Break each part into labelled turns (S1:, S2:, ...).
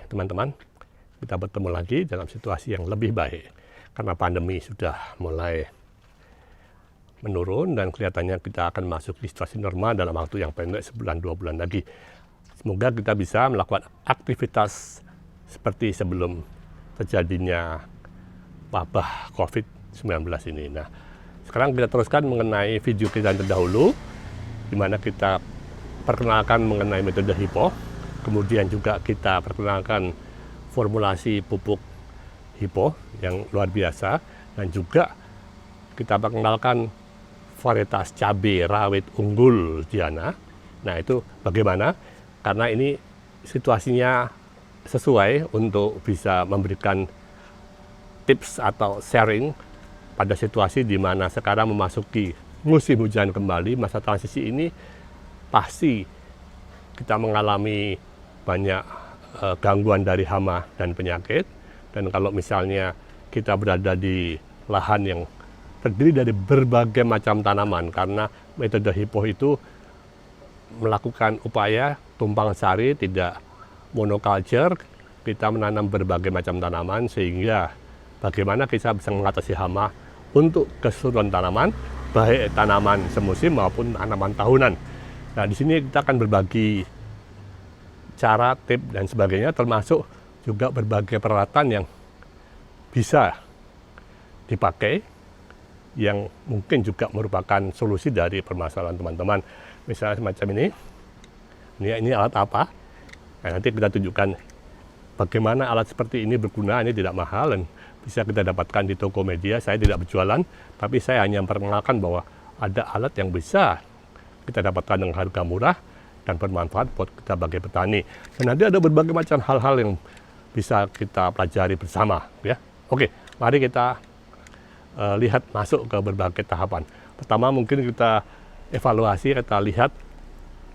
S1: teman-teman, kita bertemu lagi dalam situasi yang lebih baik. Karena pandemi sudah mulai menurun dan kelihatannya kita akan masuk di situasi normal dalam waktu yang pendek, sebulan 2 bulan lagi. Semoga kita bisa melakukan aktivitas seperti sebelum terjadinya wabah COVID-19 ini. Nah, sekarang kita teruskan mengenai video kita yang terdahulu, di mana kita perkenalkan mengenai metode HIPPO, kemudian juga kita perkenalkan formulasi pupuk HIPPO yang luar biasa, dan juga kita perkenalkan varietas cabai rawit unggul Diana. Nah, itu bagaimana? Karena ini situasinya sesuai untuk bisa memberikan tips atau sharing pada situasi di mana sekarang memasuki musim hujan kembali. Masa transisi ini pasti kita mengalami banyak gangguan dari hama dan penyakit. Dan kalau misalnya kita berada di lahan yang terdiri dari berbagai macam tanaman, karena metode HIPPO itu melakukan upaya tumpang sari, tidak monoculture, kita menanam berbagai macam tanaman sehingga bagaimana kita bisa mengatasi hama untuk keseluruhan tanaman, baik tanaman semusim maupun tanaman tahunan. Nah, di sini kita akan berbagi cara, tip dan sebagainya, termasuk juga berbagai peralatan yang bisa dipakai yang mungkin juga merupakan solusi dari permasalahan teman-teman. Misalnya semacam ini alat apa? Nah, nanti kita tunjukkan bagaimana alat seperti ini berguna. Ini tidak mahal dan bisa kita dapatkan di toko media. Saya tidak berjualan, tapi saya hanya memperkenalkan bahwa ada alat yang bisa kita dapatkan dengan harga murah dan bermanfaat buat kita sebagai petani. Dan nanti ada berbagai macam hal-hal yang bisa kita pelajari bersama, ya. Oke, mari kita lihat masuk ke berbagai tahapan. Pertama mungkin kita evaluasi, kita lihat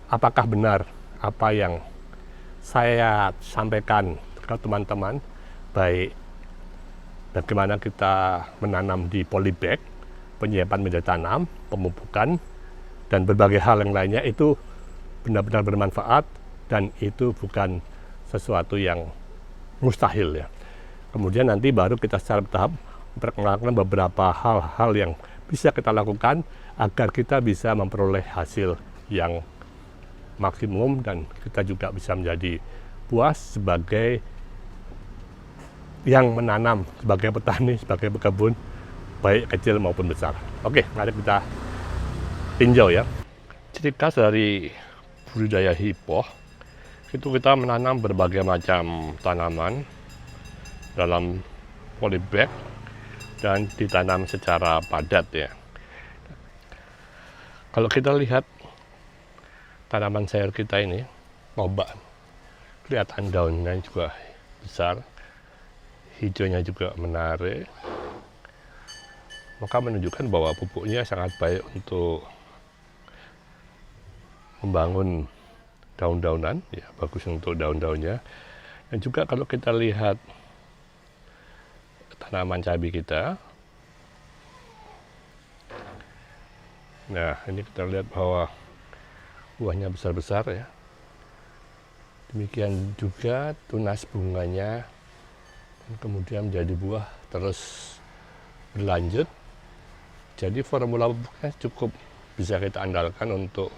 S1: apakah benar apa yang saya sampaikan ke teman-teman, baik bagaimana kita menanam di polybag, penyiapan media tanam, pemupukan, dan berbagai hal yang lainnya itu benar-benar bermanfaat dan itu bukan sesuatu yang mustahil, ya. Kemudian nanti baru kita secara bertahap memperkenalkan beberapa hal-hal yang bisa kita lakukan agar kita bisa memperoleh hasil yang maksimum dan kita juga bisa menjadi puas sebagai yang menanam, sebagai petani, sebagai pekebun, baik kecil maupun besar. Oke, mari kita tinjau, ya. Ciri khas dari budidaya HIPPO itu kita menanam berbagai macam tanaman dalam polybag dan ditanam secara padat, ya. Kalau kita lihat tanaman sayur kita ini, lobak, kelihatan daunnya juga besar, hijaunya juga menarik, maka menunjukkan bahwa pupuknya sangat baik untuk membangun daun-daunan, ya, bagus untuk daun-daunnya. Dan juga kalau kita lihat tanaman cabai kita, nah ini kita lihat bahwa buahnya besar-besar, ya. Demikian juga tunas bunganya, dan kemudian menjadi buah terus berlanjut. Jadi formula pupuknya cukup bisa kita andalkan untuk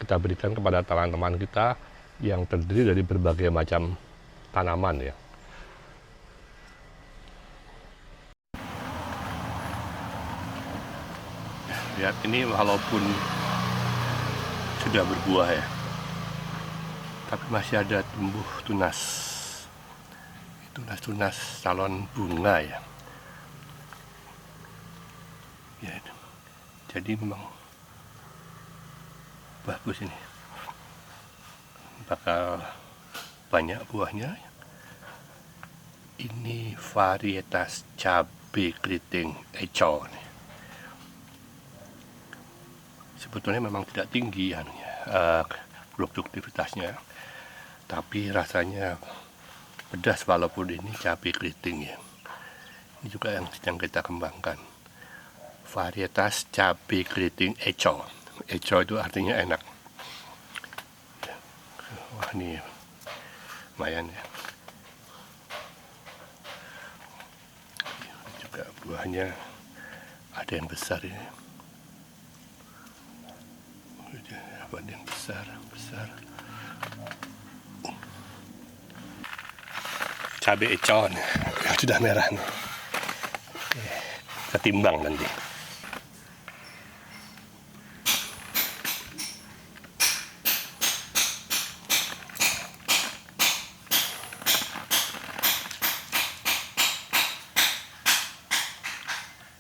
S1: kita berikan kepada teman-teman kita yang terdiri dari berbagai macam tanaman, ya. Lihat ini walaupun sudah berbuah, ya, tapi masih ada tumbuh tunas calon bunga, ya. Ya, jadi memang bagus ini, bakal banyak buahnya. Ini varietas cabai keriting Echo nih. Sebetulnya memang tidak tinggi produktivitasnya, tapi rasanya pedas walaupun ini cabai keriting, ya. Ini juga yang sedang kita kembangkan, varietas cabai keriting Echo. Echo itu artinya enak. Wah, ini lumayan ya. Juga buahnya ada yang besar ini. Ada yang besar. Cabai econ yang sudah merah nih. Kita timbang nanti.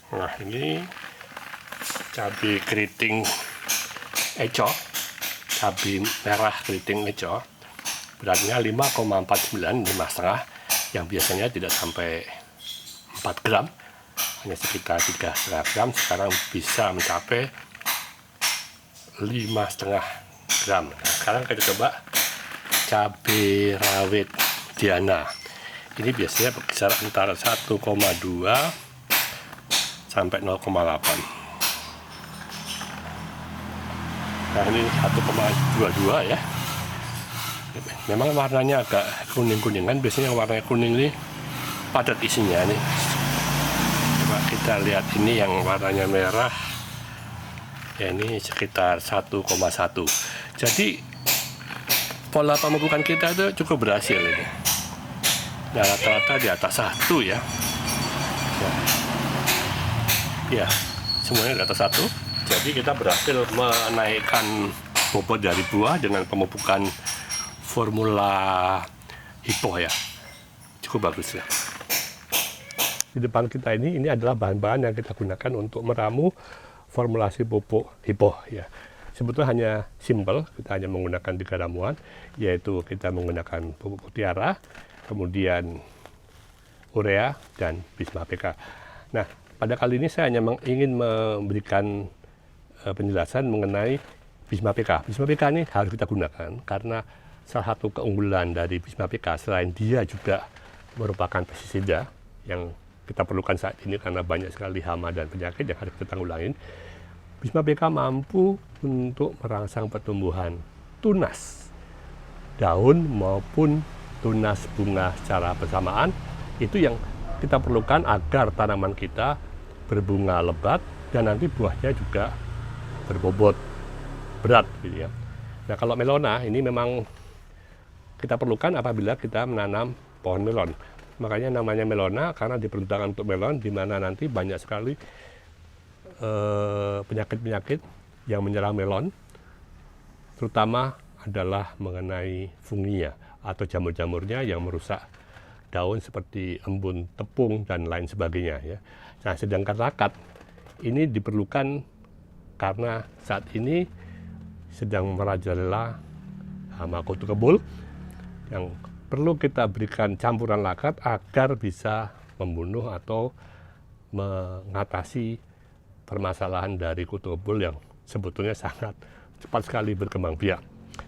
S1: Nah, ini cabai keriting eco, cabai merah keriting eco, beratnya 5,49, 5,5, yang biasanya tidak sampai 4 gram, hanya sekitar 3,5 gram, sekarang bisa mencapai 5,5 gram. Nah, sekarang kita coba cabai rawit Diana. Ini biasanya berkisar antara 1,2 sampai 0,8. Nah, ini 1,22 ya. Memang warnanya agak kuning-kuningan. Biasanya warnanya kuning ini padat isinya nih. Coba kita lihat ini yang warnanya merah. Ya, ini sekitar 1,1. Jadi pola pemupukan kita itu cukup berhasil ini. Nah, rata-rata di atas 1 ya. Ya, semuanya di atas 1. Jadi kita berhasil menaikkan bobot dari buah dengan pemupukan formula hipo ya. Cukup bagus ya. Di depan kita ini adalah bahan-bahan yang kita gunakan untuk meramu formulasi pupuk hipo ya. Sebetulnya hanya simple, kita hanya menggunakan 3 ramuan, yaitu kita menggunakan pupuk mutiara, kemudian urea dan Bisma PK. Nah, pada kali ini saya hanya ingin memberikan penjelasan mengenai Bisma PK. Bisma PK ini harus kita gunakan karena salah satu keunggulan dari Bisma PK selain dia juga merupakan pestisida yang kita perlukan saat ini karena banyak sekali hama dan penyakit yang harus kita tanggulangin. Bisma PK mampu untuk merangsang pertumbuhan tunas daun maupun tunas bunga secara bersamaan. Itu yang kita perlukan agar tanaman kita berbunga lebat dan nanti buahnya juga berbobot berat gitu ya. Nah, kalau melona ini memang kita perlukan apabila kita menanam pohon melon. Makanya namanya melona karena diperuntukkan untuk melon, di mana nanti banyak sekali penyakit-penyakit yang menyerang melon, terutama adalah mengenai fungia atau jamur-jamurnya yang merusak daun seperti embun tepung dan lain sebagainya ya. Nah, sedangkan lakat ini diperlukan karena saat ini sedang merajalela hama kutu kebul yang perlu kita berikan campuran lakat agar bisa membunuh atau mengatasi permasalahan dari kutu kebul yang sebetulnya sangat cepat sekali berkembang biak.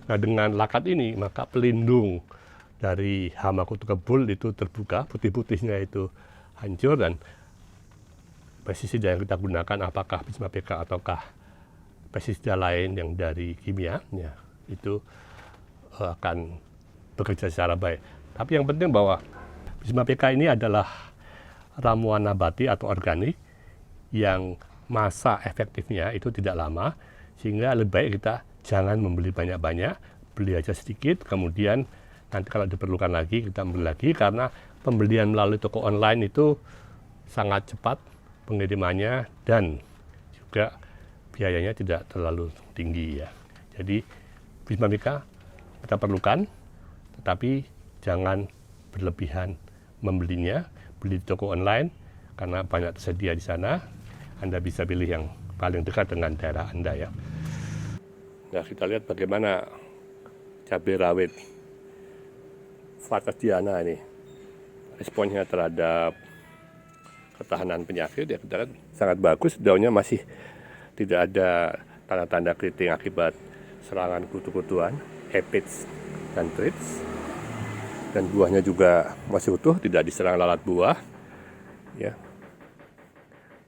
S1: Nah, dengan lakat ini maka pelindung dari hama kutu kebul itu terbuka, putih-putihnya itu hancur, dan pestisida yang kita gunakan apakah Bisma PK ataukah pestisida lain yang dari kimia ya, itu akan bekerja secara baik. Tapi yang penting bahwa Bisma PK ini adalah ramuan nabati atau organik yang masa efektifnya itu tidak lama, sehingga lebih baik kita jangan membeli banyak-banyak, beli aja sedikit, kemudian nanti kalau diperlukan lagi kita beli lagi, karena pembelian melalui toko online itu sangat cepat pengirimannya dan juga biayanya tidak terlalu tinggi ya. Jadi Bisma PK kita perlukan, tetapi jangan berlebihan membelinya. Beli di toko online karena banyak tersedia di sana. Anda bisa pilih yang paling dekat dengan daerah Anda ya. Nah, kita lihat bagaimana cabai rawit Ficus Diana ini responnya terhadap ketahanan penyakit ya, kita lihat sangat bagus. Daunnya masih tidak ada tanda-tanda keriting akibat serangan kutu-kutuan, aphids dan thrips, dan buahnya juga masih utuh, tidak diserang lalat buah ya.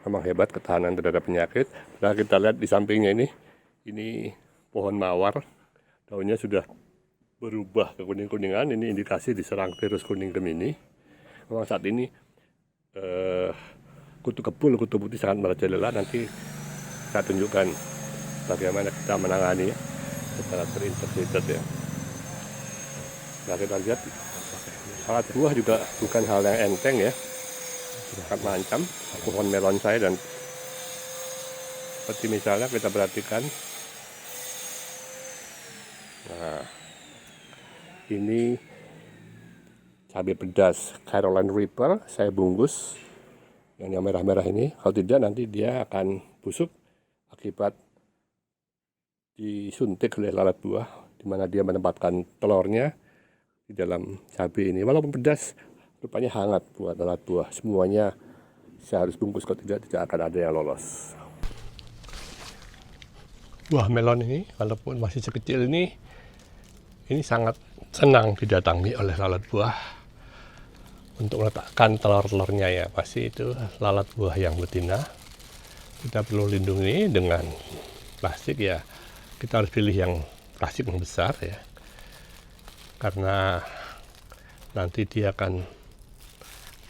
S1: Memang hebat ketahanan terhadap penyakit. Nah, kita lihat di sampingnya ini pohon mawar, daunnya sudah berubah ke kuning-kuningan, ini indikasi diserang virus kuning gemini. Memang saat ini kutu kebul, kutu putih sangat merajalela. Nanti saya tunjukkan bagaimana kita menangani secara terintegrated ya. Nah, kita lihat alat buah juga bukan hal yang enteng ya, sangat mengancam pohon melon saya. Dan seperti misalnya kita perhatikan, nah ini cabai pedas Carolina Reaper, saya bungkus yang merah-merah ini. Kalau tidak nanti dia akan busuk akibat disuntik oleh lalat buah, di mana dia menempatkan telurnya di dalam cabai ini. Walaupun pedas, rupanya hangat buat lalat buah. Semuanya saya harus bungkus, kalau tidak akan ada yang lolos. Buah melon ini, walaupun masih sekecil ini sangat senang didatangi oleh lalat buah untuk meletakkan telur-telurnya ya. Pasti itu lalat buah yang betina. Kita perlu lindungi dengan plastik ya. Kita harus pilih yang plastik yang besar ya, karena nanti dia akan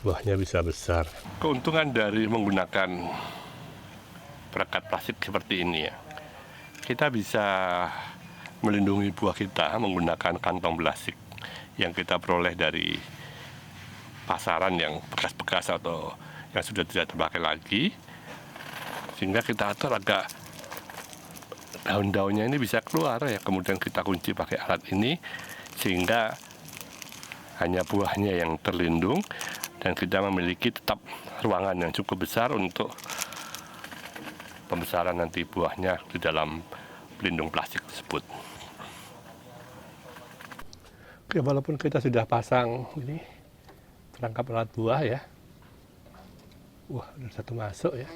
S1: buahnya bisa besar. Keuntungan dari menggunakan perekat plastik seperti ini ya, kita bisa melindungi buah kita menggunakan kantong plastik yang kita peroleh dari pasaran yang bekas-bekas atau yang sudah tidak terpakai lagi, sehingga kita atur agak daun-daunnya ini bisa keluar ya. Kemudian kita kunci pakai alat ini sehingga hanya buahnya yang terlindung, dan kita memiliki tetap ruangan yang cukup besar untuk pembesaran nanti buahnya di dalam pelindung plastik tersebut. Oke, walaupun kita sudah pasang ini perangkap alat buah ya, wah ada satu masuk ya,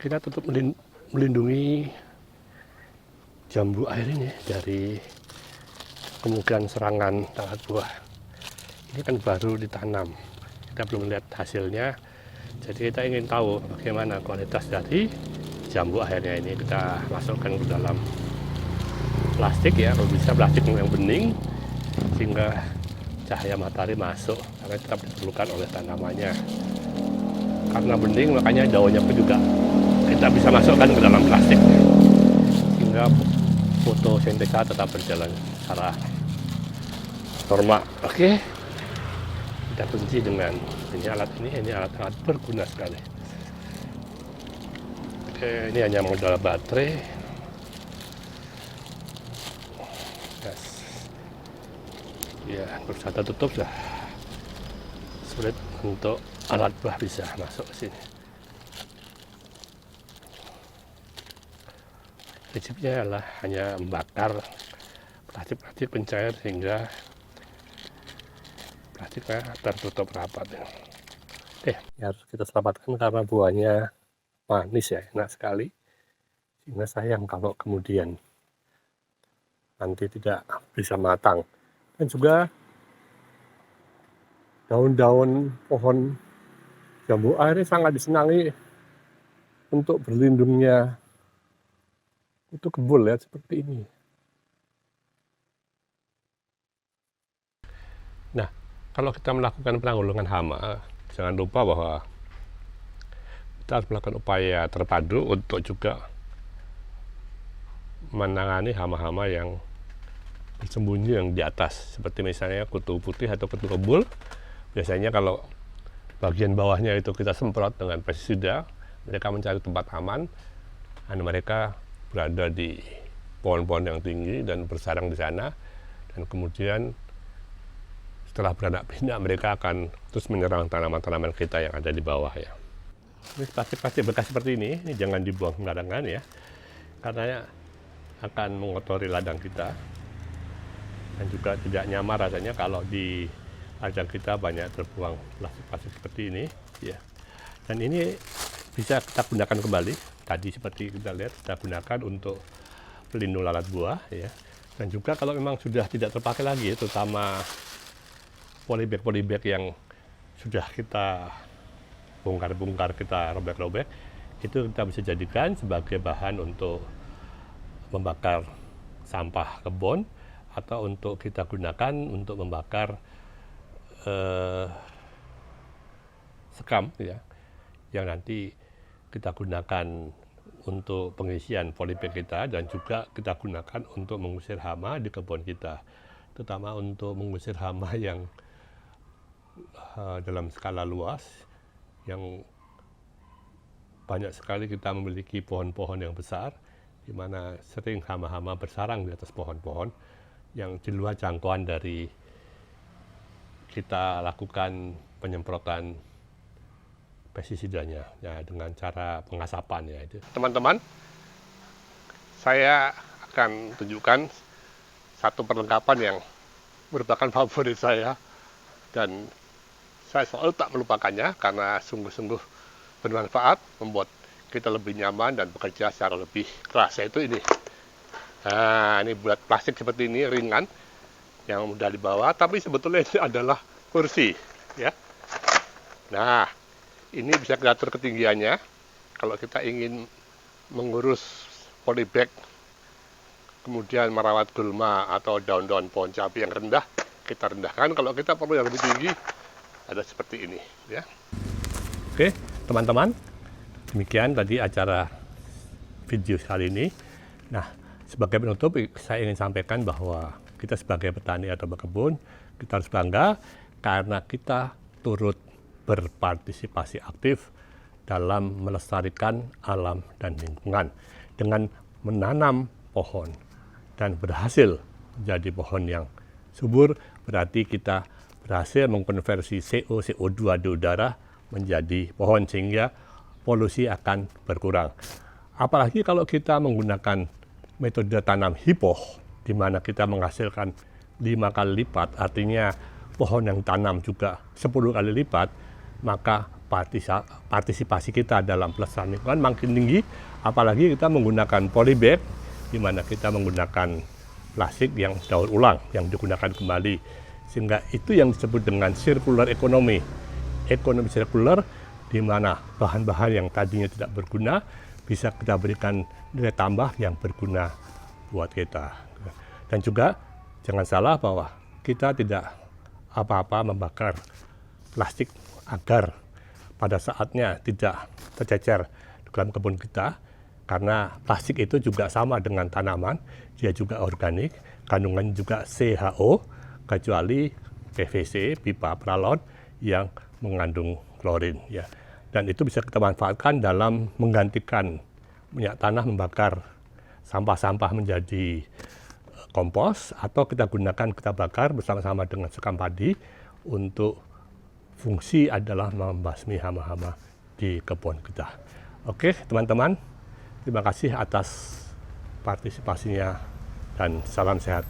S1: kita tetap melindungi jambu air ini dari kemungkinan serangan lalat buah. Ini kan baru ditanam, kita belum lihat hasilnya, jadi kita ingin tahu bagaimana kualitas dari jambu airnya ini. Kita masukkan ke dalam plastik ya, kalau bisa plastik yang bening sehingga cahaya matahari masuk, karena tetap diperlukan oleh tanamannya. Karena bening makanya daunnya pun juga kita bisa masukkan ke dalam plastik sehingga fotosintesa tetap berjalan secara normal. Oke, kita kunci dengan ini alat ini alat-alat berguna sekali. Oke, ini hanya modal baterai. Yes. Ya, bersata tutup sudah sulit untuk alat buah bisa masuk ke sini. Prinsipnya adalah hanya membakar plastik-plastik pencair sehingga plastiknya tertutup rapat. Ya harus kita selamatkan karena buahnya manis ya, enak sekali. Sehingga sayang kalau kemudian nanti tidak bisa matang. Dan juga daun-daun pohon jambu air ini sangat disenangi untuk berlindungnya itu kebul ya, seperti ini. Nah, kalau kita melakukan penanggulangan hama, jangan lupa bahwa kita harus melakukan upaya terpadu untuk juga menangani hama-hama yang bersembunyi yang di atas, seperti misalnya kutu putih atau kutu kebul. Biasanya kalau bagian bawahnya itu kita semprot dengan pestisida, mereka mencari tempat aman, dan mereka berada di pohon-pohon yang tinggi dan bersarang di sana, dan kemudian setelah beranak pinak mereka akan terus menyerang tanaman-tanaman kita yang ada di bawah ya. Ini plastik-plastik bekas seperti ini jangan dibuang sembarangan ya, karena akan mengotori ladang kita, dan juga tidak nyaman rasanya kalau di ladang kita banyak terbuang plastik-plastik seperti ini ya. Dan ini bisa kita gunakan kembali. Tadi seperti kita lihat, kita gunakan untuk pelindung lalat buah ya. Dan juga kalau memang sudah tidak terpakai lagi, terutama polybag yang sudah kita bongkar-bongkar, kita robek-robek, itu kita bisa jadikan sebagai bahan untuk membakar sampah kebun atau untuk kita gunakan untuk membakar sekam ya, yang nanti kita gunakan untuk pengisian polybag kita dan juga kita gunakan untuk mengusir hama di kebun kita, terutama untuk mengusir hama yang dalam skala luas, yang banyak sekali kita memiliki pohon-pohon yang besar, di mana sering hama-hama bersarang di atas pohon-pohon yang di luar jangkauan dari kita lakukan penyemprotan pestisidanya ya, dengan cara pengasapan ya. Itu teman-teman, saya akan tunjukkan satu perlengkapan yang merupakan favorit saya dan saya selalu tak melupakannya karena sungguh-sungguh bermanfaat, membuat kita lebih nyaman dan bekerja secara lebih keras, yaitu ini. Nah, ini buat plastik seperti ini, ringan, yang mudah dibawa, tapi sebetulnya ini adalah kursi ya. Nah, ini bisa kita atur ketinggiannya kalau kita ingin mengurus polybag, kemudian merawat gulma atau daun-daun pohon cabai yang rendah, kita rendahkan. Kalau kita perlu yang lebih tinggi, ada seperti ini ya. Oke teman-teman, demikian tadi acara video kali ini. Nah, sebagai penutup saya ingin sampaikan bahwa kita sebagai petani atau berkebun, kita harus bangga karena kita turut berpartisipasi aktif dalam melestarikan alam dan lingkungan dengan menanam pohon dan berhasil menjadi pohon yang subur. Berarti kita berhasil mengkonversi CO, CO2 di udara menjadi pohon, sehingga polusi akan berkurang. Apalagi kalau kita menggunakan metode tanam hipoh, di mana kita menghasilkan 5 kali lipat, artinya pohon yang tanam juga 10 kali lipat, maka partisipasi kita dalam pelestarian lingkungan makin tinggi. Apalagi kita menggunakan polybag, di mana kita menggunakan plastik yang daur ulang, yang digunakan kembali. Sehingga itu yang disebut dengan circular economy. Ekonomi sirkular, di mana bahan-bahan yang tadinya tidak berguna bisa kita berikan nilai tambah yang berguna buat kita. Dan juga jangan salah bahwa kita tidak apa-apa membakar plastik agar pada saatnya tidak tercecer di dalam kebun kita, karena plastik itu juga sama dengan tanaman, dia juga organik, kandungan juga CHO, kecuali PVC, pipa paralon, yang mengandung klorin ya. Dan itu bisa kita manfaatkan dalam menggantikan minyak tanah, membakar sampah-sampah menjadi kompos, atau kita gunakan, kita bakar bersama-sama dengan sekam padi untuk fungsi adalah membasmi hama-hama di kebun kita. Oke teman-teman, terima kasih atas partisipasinya dan salam sehat.